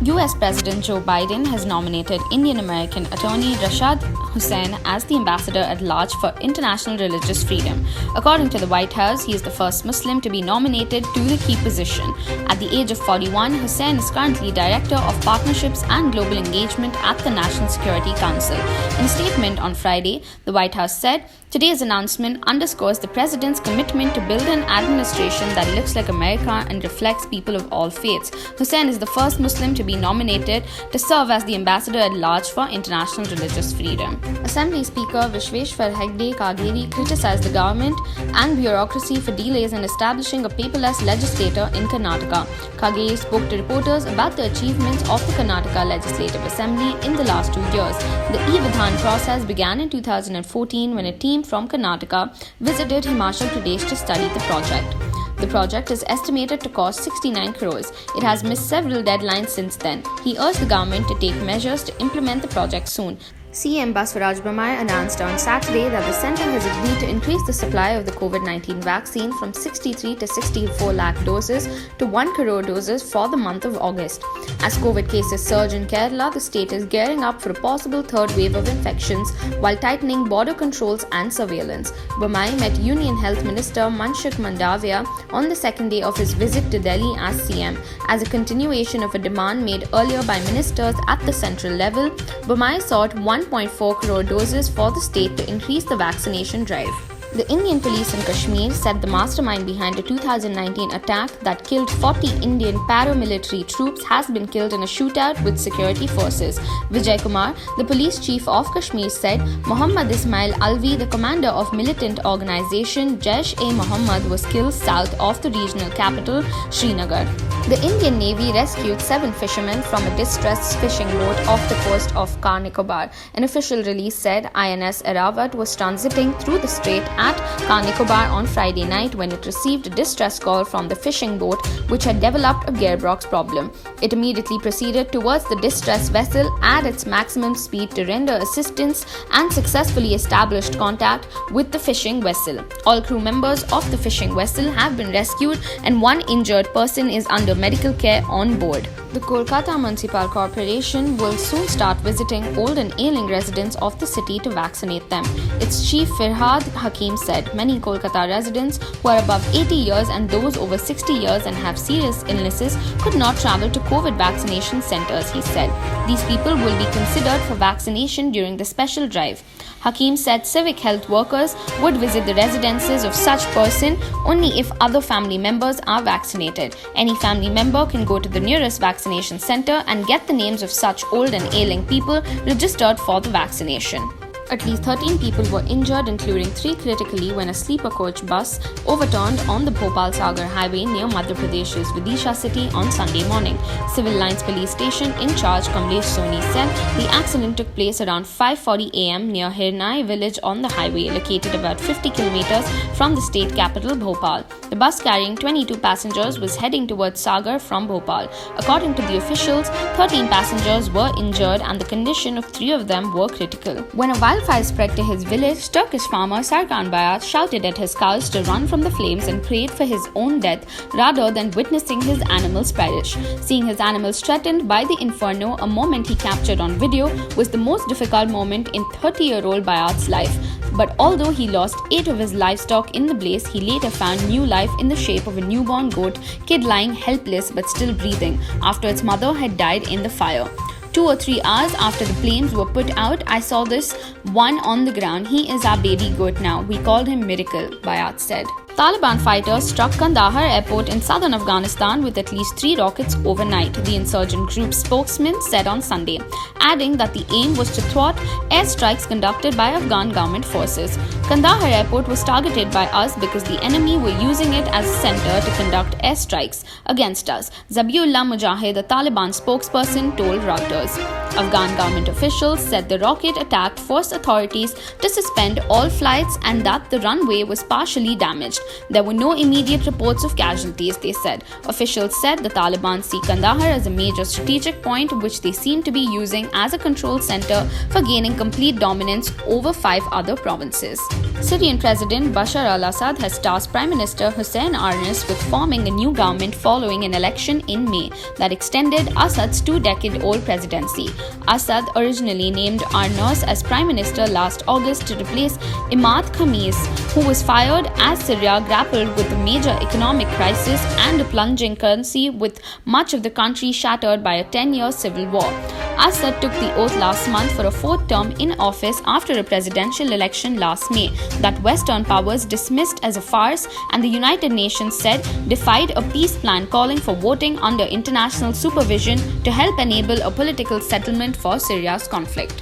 US President Joe Biden has nominated Indian-American attorney Rashad Hussain as the ambassador at large for international religious freedom. According to the White House, he is the first Muslim to be nominated to the key position. At the age of 41, Hussain is currently Director of Partnerships and Global Engagement at the National Security Council. In a statement on Friday, the White House said, "Today's announcement underscores the president's commitment to build an administration that looks like America and reflects people of all faiths." Hussain is the first Muslim to be nominated to serve as the ambassador at large for international religious freedom. Assembly Speaker Vishweshwar Hegde Kageri criticized the government and bureaucracy for delays in establishing a paperless legislature in Karnataka. Kageri spoke to reporters about the achievements of the Karnataka Legislative Assembly in the last 2 years. The e-Vidhan process began in 2014 when a team from Karnataka visited Himachal Pradesh to study the project. The project is estimated to cost 69 crores. It has missed several deadlines since then. He urged the government to take measures to implement the project soon. CM Basavaraj Bommai announced on Saturday that the centre has agreed to increase the supply of the COVID-19 vaccine from 63 to 64 lakh doses to 1 crore doses for the month of August. As COVID cases surge in Kerala, the state is gearing up for a possible third wave of infections while tightening border controls and surveillance. Bommai met Union Health Minister Manshukh Mandavia on the second day of his visit to Delhi as CM. As a continuation of a demand made earlier by ministers at the central level, Bommai sought 1.4 crore doses for the state to increase the vaccination drive. The Indian police in Kashmir said the mastermind behind a 2019 attack that killed 40 Indian paramilitary troops has been killed in a shootout with security forces. Vijay Kumar, the police chief of Kashmir, said Muhammad Ismail Alvi, the commander of militant organization Jaish-e-Mohammed, was killed south of the regional capital, Srinagar. The Indian Navy rescued 7 fishermen from a distressed fishing boat off the coast of Car Nicobar. An official release said INS Eravat was transiting through the strait at Car Nicobar on Friday night when it received a distress call from the fishing boat, which had developed a gearbox problem. It immediately proceeded towards the distressed vessel at its maximum speed to render assistance and successfully established contact with the fishing vessel. All crew members of the fishing vessel have been rescued and one injured person is under medical care on board. The Kolkata Municipal Corporation will soon start visiting old and ailing residents of the city to vaccinate them. Its chief Firhad Hakim said many Kolkata residents who are above 80 years and those over 60 years and have serious illnesses could not travel to COVID vaccination centers, he said. These people will be considered for vaccination during the special drive. Hakim said civic health workers would visit the residences of such person only if other family members are vaccinated. Any family member can go to the nearest vaccination center and get the names of such old and ailing people registered for the vaccination. At least 13 people were injured, including 3 critically, when a sleeper coach bus overturned on the Bhopal Sagar highway near Madhya Pradesh's Vidisha city on Sunday morning. Civil Lines Police Station in charge Kamlesh Soni said the accident took place around 5:40 am near Hirnai village on the highway, located about 50 kilometers from the state capital Bhopal. The bus carrying 22 passengers was heading towards Sagar from Bhopal. According to the officials, 13 passengers were injured and the condition of 3 of them were critical. When a wildfire spread to his village, Turkish farmer Sarkan Bayat shouted at his cows to run from the flames and prayed for his own death rather than witnessing his animals perish. Seeing his animals threatened by the inferno, a moment he captured on video, was the most difficult moment in 30-year-old Bayat's life. But although he lost 8 of his livestock in the blaze, he later found new life in the shape of a newborn goat kid lying helpless but still breathing after its mother had died in the fire. 2 or 3 hours after the flames were put out, I saw this one on the ground. He is our baby goat now. We called him Miracle, Bayat said. Taliban fighters struck Kandahar airport in southern Afghanistan with at least 3 rockets overnight, the insurgent group's spokesman said on Sunday, adding that the aim was to thwart airstrikes conducted by Afghan government forces. Kandahar airport was targeted by us because the enemy were using it as a center to conduct airstrikes against us, Zabiullah Mujahid, the Taliban spokesperson, told Reuters. Afghan government officials said the rocket attack forced authorities to suspend all flights and that the runway was partially damaged. There were no immediate reports of casualties, they said. Officials said the Taliban see Kandahar as a major strategic point which they seem to be using as a control center for gaining complete dominance over 5 other provinces. Syrian President Bashar al-Assad has tasked Prime Minister Hussein Arnis with forming a new government following an election in May that extended Assad's two-decade-old presidency. Assad originally named Arnis as Prime Minister last August to replace Imad Khamis, who was fired as Syria grappled with a major economic crisis and a plunging currency, with much of the country shattered by a 10-year civil war. Assad took the oath last month for a fourth term in office after a presidential election last May that Western powers dismissed as a farce and the United Nations said defied a peace plan calling for voting under international supervision to help enable a political settlement for Syria's conflict.